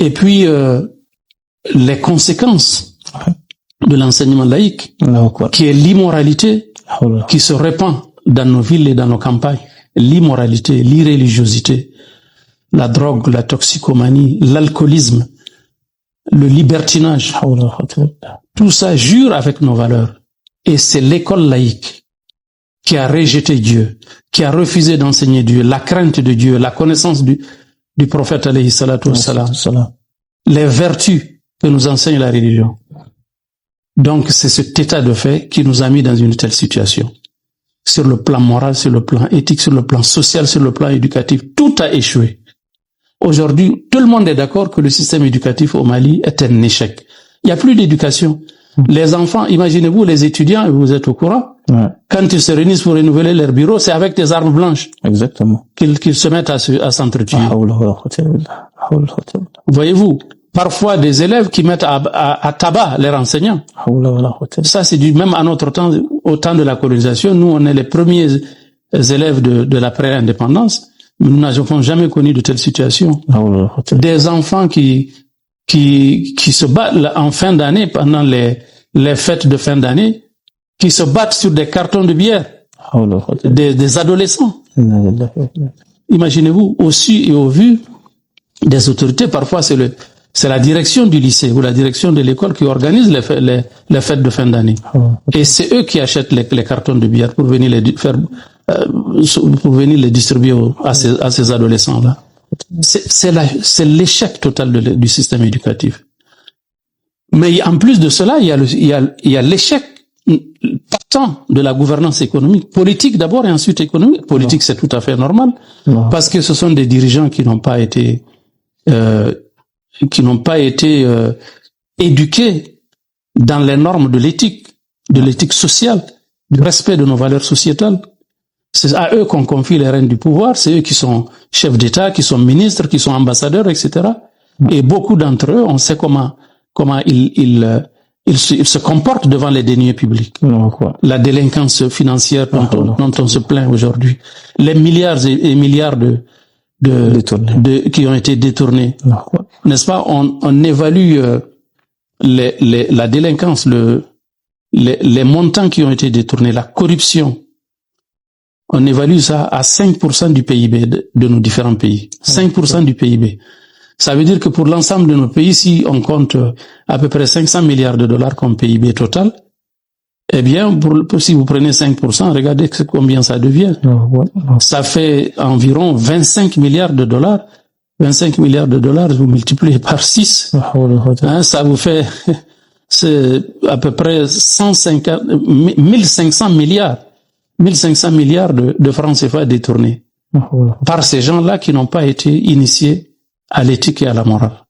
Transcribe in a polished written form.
Et puis, les conséquences de l'enseignement laïque, qui est l'immoralité qui se répand dans nos villes et dans nos campagnes. L'immoralité, l'irréligiosité, la drogue, la toxicomanie, l'alcoolisme, le libertinage. Tout ça jure avec nos valeurs. Et c'est l'école laïque qui a rejeté Dieu, qui a refusé d'enseigner Dieu, la crainte de Dieu, la connaissance du prophète alayhi salatu wassalam, les vertus que nous enseigne la religion. Donc c'est cet état de fait qui nous a mis dans une telle situation. Sur le plan moral, sur le plan éthique, sur le plan social, sur le plan éducatif, tout a échoué. Aujourd'hui, tout le monde est d'accord que le système éducatif au Mali est un échec. Il n'y a plus d'éducation. Les enfants, imaginez-vous les étudiants, vous êtes au courant, quand ils se réunissent pour renouveler leur bureau, c'est avec des armes blanches. Exactement. Qu'ils se mettent à s'entretuer. Voyez-vous, parfois des élèves qui mettent à tabac leurs enseignants. Ça, c'est même à notre temps, au temps de la colonisation, nous, on est les premiers élèves de la pré-indépendance. Nous n'avons jamais connu de telle situation. Des enfants qui se battent en fin d'année, pendant les fêtes de fin d'année, qui se battent sur des cartons de bière. Des adolescents. Imaginez-vous, au su et au vu des autorités, parfois c'est la direction du lycée ou la direction de l'école qui organise les fêtes de fin d'année. Et c'est eux qui achètent les cartons de bière pour venir les distribuer à ces adolescents-là. C'est l'échec total du système éducatif. Mais en plus de cela, il y a l'échec partant de la gouvernance économique, politique d'abord et ensuite économique. Politique, c'est tout à fait normal, parce que ce sont des dirigeants qui n'ont pas été éduqués dans les normes de l'éthique sociale, du respect de nos valeurs sociétales. C'est à eux qu'on confie les rênes du pouvoir, c'est eux qui sont chefs d'État, qui sont ministres, qui sont ambassadeurs, etc. Et beaucoup d'entre eux, on sait comment ils se comportent devant les deniers publics. La délinquance financière dont on se plaint aujourd'hui. Les milliards et milliards qui ont été détournés. N'est-ce pas? On évalue la délinquance, les montants qui ont été détournés, la corruption. On évalue ça à 5% du PIB de nos différents pays. 5% du PIB. Ça veut dire que pour l'ensemble de nos pays, si on compte à peu près 500 milliards de dollars comme PIB total, eh bien, si vous prenez 5%, regardez combien ça devient. Ça fait environ 25 milliards de dollars. 25 milliards de dollars, vous multipliez par 6. Ça vous fait, c'est à peu près 1500 milliards. 1500 milliards de francs CFA détournés par ces gens-là qui n'ont pas été initiés à l'éthique et à la morale.